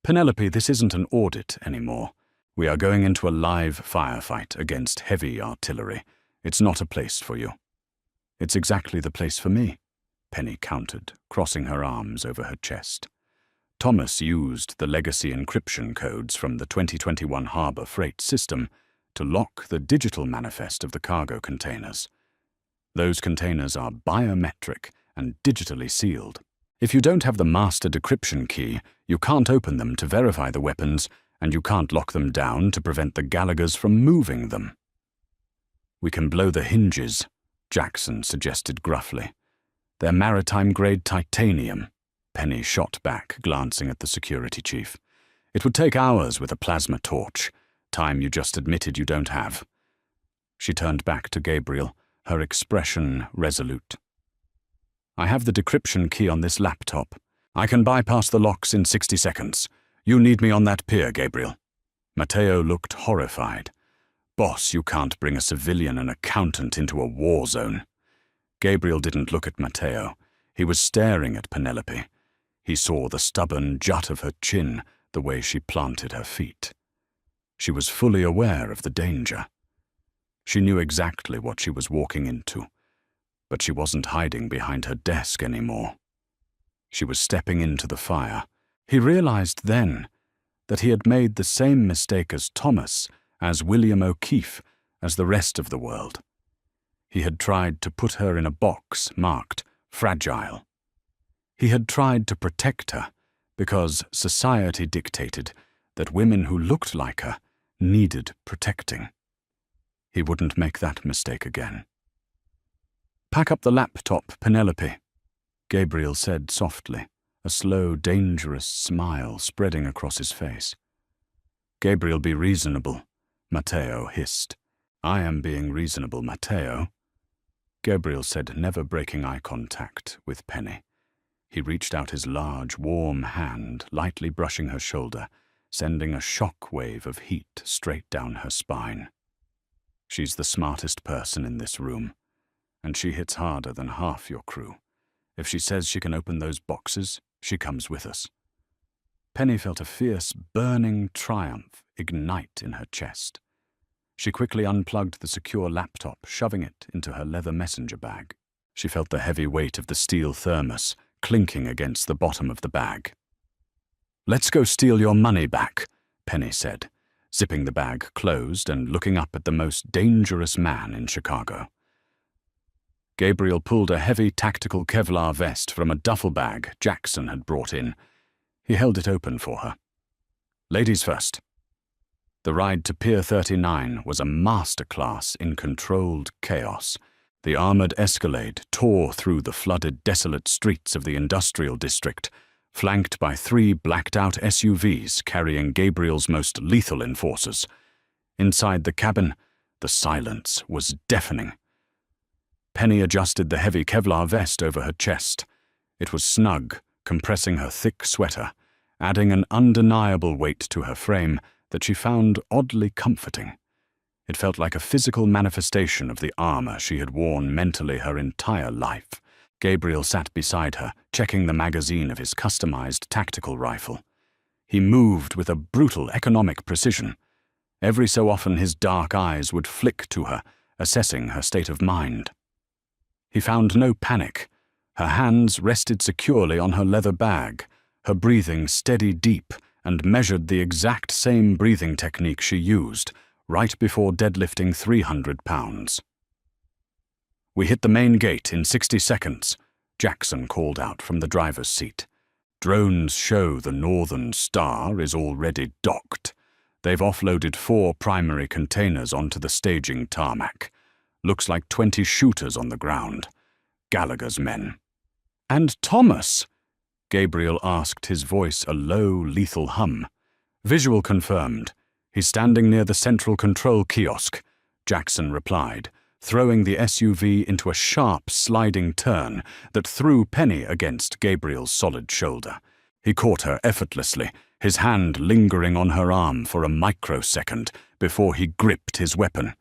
Penelope, this isn't an audit anymore. We are going into a live firefight against heavy artillery. It's not a place for you." "It's exactly the place for me," Penny countered, crossing her arms over her chest. Thomas used the legacy encryption codes from the 2021 Harbor Freight system to lock the digital manifest of the cargo containers. Those containers are biometric and digitally sealed. If you don't have the master decryption key, you can't open them to verify the weapons, and you can't lock them down to prevent the Gallaghers from moving them. "We can blow the hinges," Jackson suggested gruffly. "They're maritime-grade titanium," Penny shot back, glancing at the security chief. "It would take hours with a plasma torch, time you just admitted you don't have." She turned back to Gabriel, her expression resolute. "I have the decryption key on this laptop. I can bypass the locks in 60 seconds. You need me on that pier, Gabriel." Matteo looked horrified. "Boss, you can't bring a civilian and accountant into a war zone." Gabriel didn't look at Matteo. He was staring at Penelope. He saw the stubborn jut of her chin, the way she planted her feet. She was fully aware of the danger. She knew exactly what she was walking into, but she wasn't hiding behind her desk anymore. She was stepping into the fire. He realized then that he had made the same mistake as Thomas, as William O'Keefe, as the rest of the world. He had tried to put her in a box marked fragile. He had tried to protect her because society dictated that women who looked like her needed protecting. He wouldn't make that mistake again. "Pack up the laptop, Penelope," Gabriel said softly, a slow, dangerous smile spreading across his face. "Gabriel, be reasonable," Matteo hissed. "I am being reasonable, Matteo," Gabriel said, never breaking eye contact with Penny. He reached out his large, warm hand, lightly brushing her shoulder, sending a shock wave of heat straight down her spine. "She's the smartest person in this room, and she hits harder than half your crew. If she says she can open those boxes, she comes with us." Penny felt a fierce, burning triumph ignite in her chest. She quickly unplugged the secure laptop, shoving it into her leather messenger bag. She felt the heavy weight of the steel thermos clinking against the bottom of the bag. "Let's go steal your money back," Penny said, zipping the bag closed and looking up at the most dangerous man in Chicago. Gabriel pulled a heavy tactical Kevlar vest from a duffel bag Jackson had brought in. He held it open for her. "Ladies first." The ride to Pier 39 was a masterclass in controlled chaos. The armored Escalade tore through the flooded, desolate streets of the industrial district, flanked by 3 blacked-out SUVs carrying Gabriel's most lethal enforcers. Inside the cabin, the silence was deafening. Penny adjusted the heavy Kevlar vest over her chest. It was snug, compressing her thick sweater, adding an undeniable weight to her frame that she found oddly comforting. It felt like a physical manifestation of the armor she had worn mentally her entire life. Gabriel sat beside her, checking the magazine of his customized tactical rifle. He moved with a brutal economic precision. Every so often his dark eyes would flick to her, assessing her state of mind. He found no panic. Her hands rested securely on her leather bag, her breathing steady deep, and measured the exact same breathing technique she used right before deadlifting 300 pounds. "We hit the main gate in 60 seconds, Jackson called out from the driver's seat. "Drones show the Northern Star is already docked. They've offloaded 4 primary containers onto the staging tarmac. Looks like 20 shooters on the ground. Gallagher's men." "And Thomas?" Gabriel asked, his voice a low, lethal hum. "Visual confirmed. He's standing near the central control kiosk," Jackson replied, throwing the SUV into a sharp, sliding turn that threw Penny against Gabriel's solid shoulder. He caught her effortlessly, his hand lingering on her arm for a microsecond before he gripped his weapon.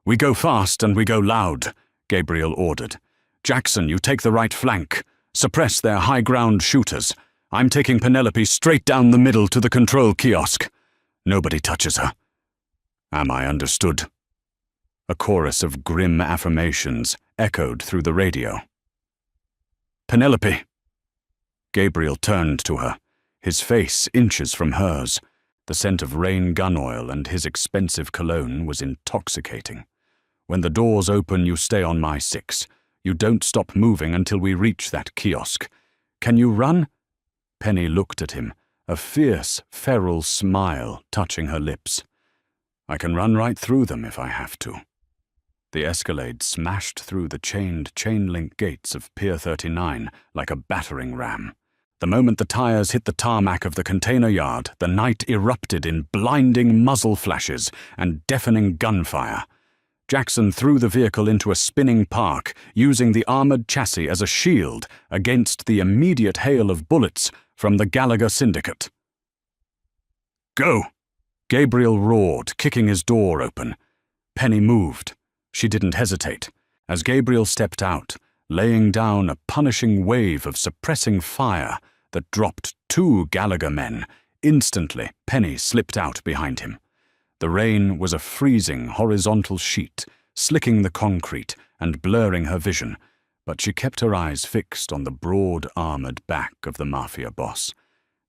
"We go fast and we go loud," Gabriel ordered. "Jackson, you take the right flank. Suppress their high-ground shooters. I'm taking Penelope straight down the middle to the control kiosk. Nobody touches her. Am I understood? A chorus of grim affirmations echoed through the radio. Penelope! Gabriel turned to her, his face inches from hers. The scent of Rain gun oil and his expensive cologne was intoxicating. When the doors open, you stay on my 6. You don't stop moving until we reach that kiosk. Can you run? Penny looked at him, a fierce, feral smile touching her lips. I can run right through them if I have to. The Escalade smashed through the chained chain-link gates of Pier 39 like a battering ram. The moment the tires hit the tarmac of the container yard, the night erupted in blinding muzzle flashes and deafening gunfire. Jackson threw the vehicle into a spinning park, using the armored chassis as a shield against the immediate hail of bullets from the Gallagher syndicate. Go! Gabriel roared, kicking his door open. Penny moved. She didn't hesitate. As Gabriel stepped out, laying down a punishing wave of suppressing fire that dropped 2 Gallagher men, instantly Penny slipped out behind him. The rain was a freezing horizontal sheet, slicking the concrete and blurring her vision, but she kept her eyes fixed on the broad, armored back of the Mafia boss.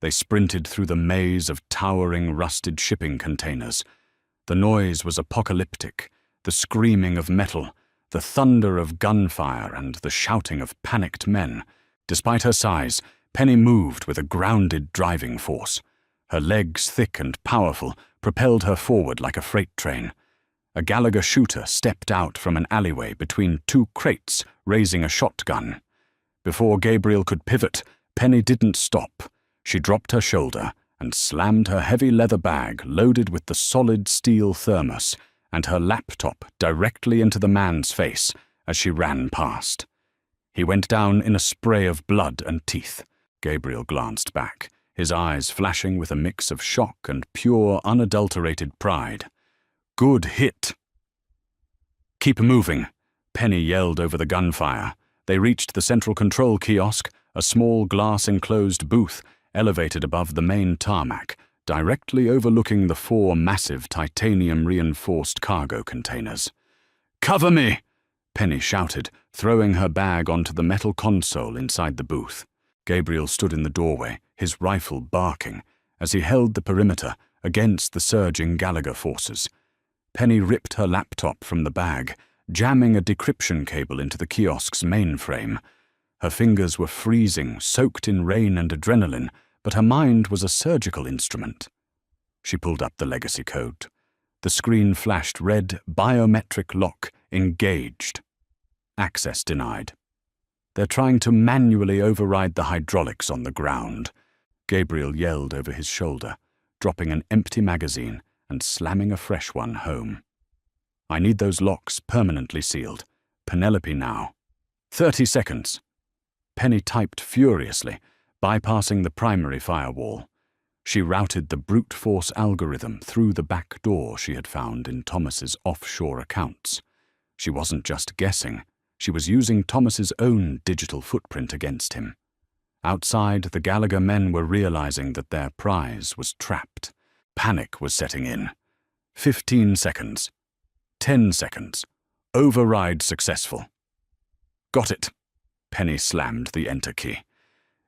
They sprinted through the maze of towering, rusted shipping containers. The noise was apocalyptic, the screaming of metal, the thunder of gunfire and the shouting of panicked men. Despite her size, Penny moved with a grounded driving force. Her legs, thick and powerful, propelled her forward like a freight train. A Gallagher shooter stepped out from an alleyway between 2 crates, raising a shotgun. Before Gabriel could pivot, Penny didn't stop. She dropped her shoulder and slammed her heavy leather bag loaded with the solid steel thermos and her laptop directly into the man's face as she ran past. He went down in a spray of blood and teeth. Gabriel glanced back, his eyes flashing with a mix of shock and pure, unadulterated pride. Good hit! Keep moving, Penny yelled over the gunfire. They reached the central control kiosk, a small glass-enclosed booth elevated above the main tarmac, directly overlooking the 4 massive titanium-reinforced cargo containers. Cover me! Penny shouted, throwing her bag onto the metal console inside the booth. Gabriel stood in the doorway, his rifle barking, as he held the perimeter against the surging Gallagher forces. Penny ripped her laptop from the bag, jamming a decryption cable into the kiosk's mainframe. Her fingers were freezing, soaked in rain and adrenaline, but her mind was a surgical instrument. She pulled up the legacy code. The screen flashed red biometric lock engaged. Access denied. They're trying to manually override the hydraulics on the ground. Gabriel yelled over his shoulder, dropping an empty magazine and slamming a fresh one home. I need those locks permanently sealed. Penelope now. 30 seconds. Penny typed furiously, bypassing the primary firewall. She routed the brute force algorithm through the back door she had found in Thomas's offshore accounts. She wasn't just guessing. She was using Thomas's own digital footprint against him. Outside, the Gallagher men were realizing that their prize was trapped. Panic was setting in. 15 seconds. 10 seconds. Override successful. Got it. Penny slammed the enter key,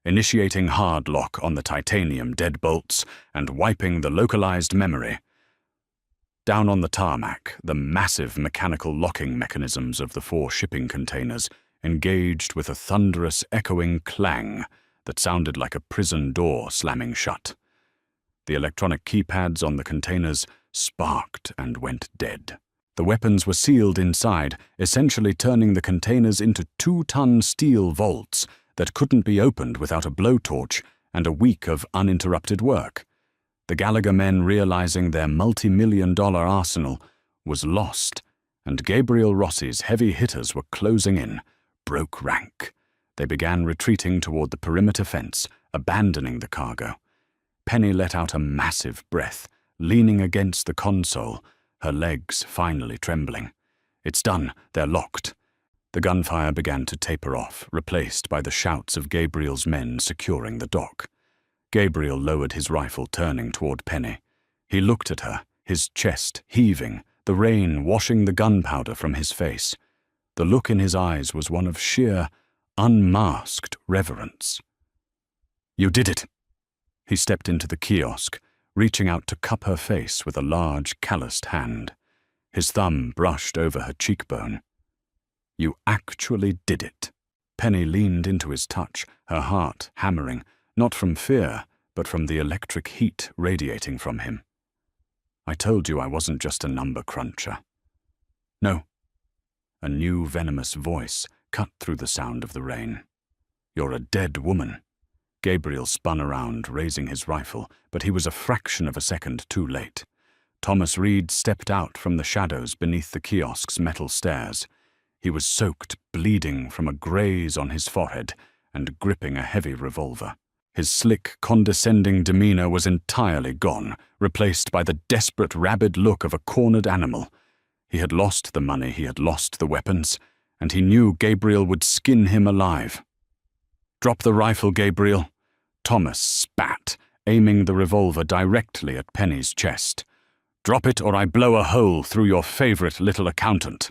initiating hard lock on the titanium deadbolts and wiping the localized memory. Down on the tarmac, the massive mechanical locking mechanisms of the 4 shipping containers engaged with a thunderous, echoing clang that sounded like a prison door slamming shut. The electronic keypads on the containers sparked and went dead. The weapons were sealed inside, essentially turning the containers into 2-ton steel vaults that couldn't be opened without a blowtorch and a week of uninterrupted work. The Gallagher men, realizing their multi-million-dollar arsenal was lost, and Gabriel Rossi's heavy hitters were closing in, broke rank. They began retreating toward the perimeter fence, abandoning the cargo. Penny let out a massive breath, leaning against the console, her legs finally trembling. It's done, they're locked. The gunfire began to taper off, replaced by the shouts of Gabriel's men securing the dock. Gabriel lowered his rifle, turning toward Penny. He looked at her, his chest heaving, the rain washing the gunpowder from his face. The look in his eyes was one of sheer, unmasked reverence. "You did it!" He stepped into the kiosk, reaching out to cup her face with a large, calloused hand. His thumb brushed over her cheekbone. "You actually did it." Penny leaned into his touch, her heart hammering, not from fear, but from the electric heat radiating from him. "I told you I wasn't just a number cruncher." "No." A new venomous voice cut through the sound of the rain. "You're a dead woman." Gabriel spun around, raising his rifle, but he was a fraction of a second too late. Thomas Reed stepped out from the shadows beneath the kiosk's metal stairs. He was soaked, bleeding from a graze on his forehead, and gripping a heavy revolver. His slick, condescending demeanor was entirely gone, replaced by the desperate, rabid look of a cornered animal. He had lost the money, he had lost the weapons, and he knew Gabriel would skin him alive. "Drop the rifle, Gabriel." Thomas spat, aiming the revolver directly at Penny's chest. "Drop it or I blow a hole through your favorite little accountant."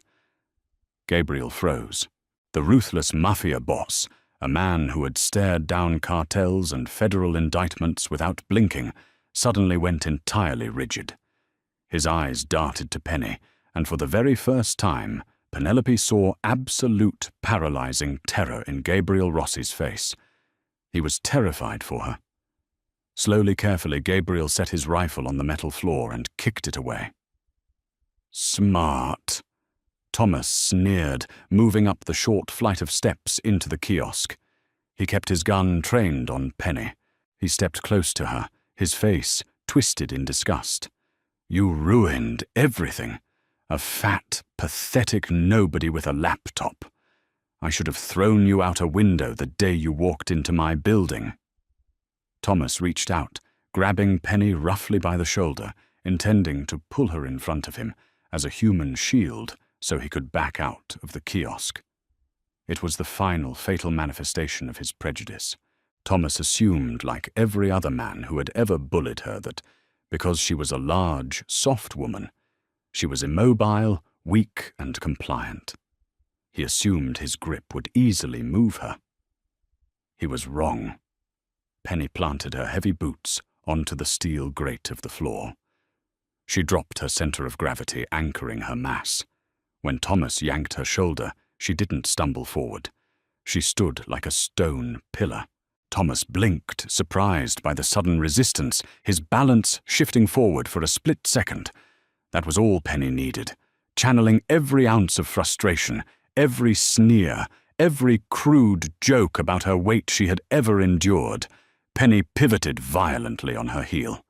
Gabriel froze. The ruthless Mafia boss, a man who had stared down cartels and federal indictments without blinking, suddenly went entirely rigid. His eyes darted to Penny, and for the very first time, Penelope saw absolute paralyzing terror in Gabriel Rossi's face. He was terrified for her. Slowly, carefully, Gabriel set his rifle on the metal floor and kicked it away. "Smart." Thomas sneered, moving up the short flight of steps into the kiosk. He kept his gun trained on Penny. He stepped close to her, his face twisted in disgust. "You ruined everything. A fat, pathetic nobody with a laptop. I should have thrown you out a window the day you walked into my building." Thomas reached out, grabbing Penny roughly by the shoulder, intending to pull her in front of him as a human shield so he could back out of the kiosk. It was the final fatal manifestation of his prejudice. Thomas assumed, like every other man who had ever bullied her, that because she was a large, soft woman, she was immobile, weak, and compliant. He assumed his grip would easily move her. He was wrong. Penny planted her heavy boots onto the steel grate of the floor. She dropped her center of gravity, anchoring her mass. When Thomas yanked her shoulder, she didn't stumble forward. She stood like a stone pillar. Thomas blinked, surprised by the sudden resistance, his balance shifting forward for a split second. That was all Penny needed, channeling every ounce of frustration, every sneer, every crude joke about her weight she had ever endured. Penny pivoted violently on her heel.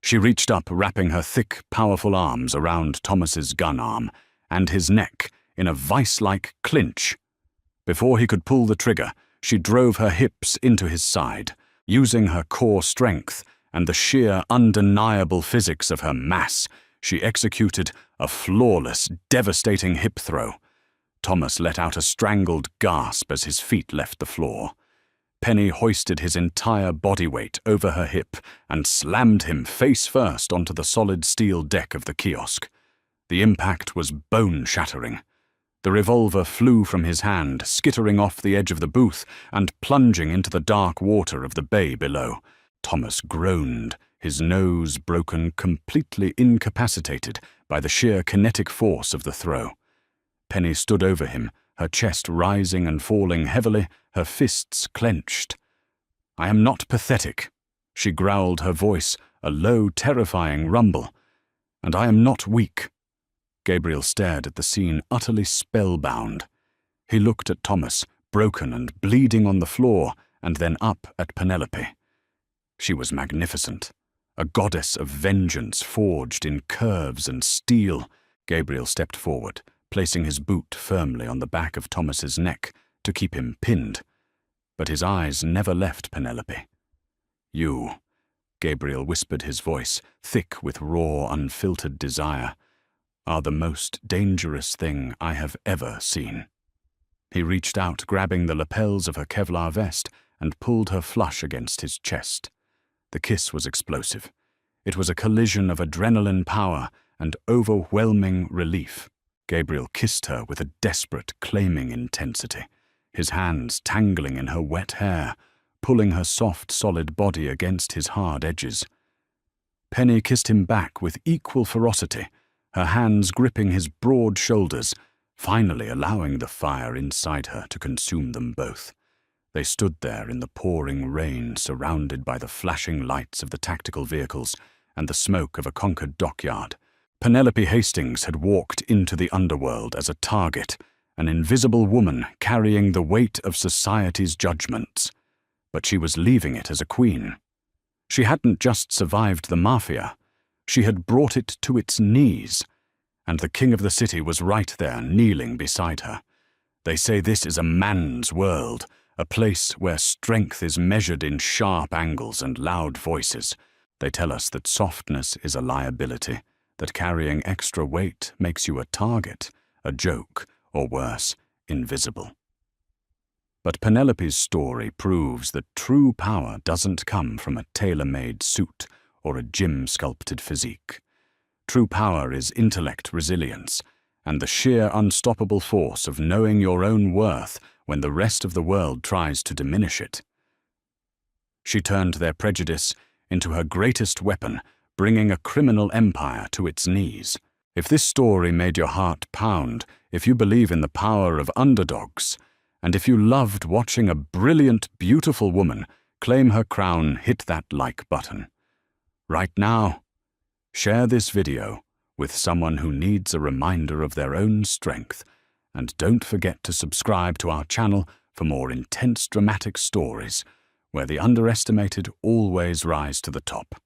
She reached up, wrapping her thick, powerful arms around Thomas's gun arm and his neck in a vice-like clinch. Before he could pull the trigger, she drove her hips into his side, using her core strength and the sheer, undeniable physics of her mass. She executed a flawless, devastating hip throw. Thomas let out a strangled gasp as his feet left the floor. Penny hoisted his entire body weight over her hip and slammed him face first onto the solid steel deck of the kiosk. The impact was bone-shattering. The revolver flew from his hand, skittering off the edge of the booth and plunging into the dark water of the bay below. Thomas groaned, his nose broken, completely incapacitated by the sheer kinetic force of the throw. Penny stood over him, her chest rising and falling heavily, her fists clenched. "I am not pathetic," she growled, her voice a low, terrifying rumble. "And I am not weak." Gabriel stared at the scene, utterly spellbound. He looked at Thomas, broken and bleeding on the floor, and then up at Penelope. She was magnificent, a goddess of vengeance forged in curves and steel. Gabriel stepped forward, placing his boot firmly on the back of Thomas's neck to keep him pinned. But his eyes never left Penelope. "You," Gabriel whispered, his voice thick with raw, unfiltered desire, "are the most dangerous thing I have ever seen." He reached out, grabbing the lapels of her Kevlar vest, and pulled her flush against his chest. The kiss was explosive. It was a collision of adrenaline power and overwhelming relief. Gabriel kissed her with a desperate, claiming intensity, his hands tangling in her wet hair, pulling her soft, solid body against his hard edges. Penny kissed him back with equal ferocity, her hands gripping his broad shoulders, finally allowing the fire inside her to consume them both. They stood there in the pouring rain, surrounded by the flashing lights of the tactical vehicles and the smoke of a conquered dockyard. Penelope Hastings had walked into the underworld as a target, an invisible woman carrying the weight of society's judgments. But she was leaving it as a queen. She hadn't just survived the Mafia, she had brought it to its knees, and the king of the city was right there, kneeling beside her. They say this is a man's world, a place where strength is measured in sharp angles and loud voices. They tell us that softness is a liability, that carrying extra weight makes you a target, a joke, or worse, invisible. But Penelope's story proves that true power doesn't come from a tailor-made suit or a gym-sculpted physique. True power is intellect resilience, and the sheer unstoppable force of knowing your own worth when the rest of the world tries to diminish it. She turned their prejudice into her greatest weapon, bringing a criminal empire to its knees. If this story made your heart pound, if you believe in the power of underdogs, and if you loved watching a brilliant, beautiful woman claim her crown, hit that like button. Right now, share this video with someone who needs a reminder of their own strength, and don't forget to subscribe to our channel for more intense dramatic stories, where the underestimated always rise to the top.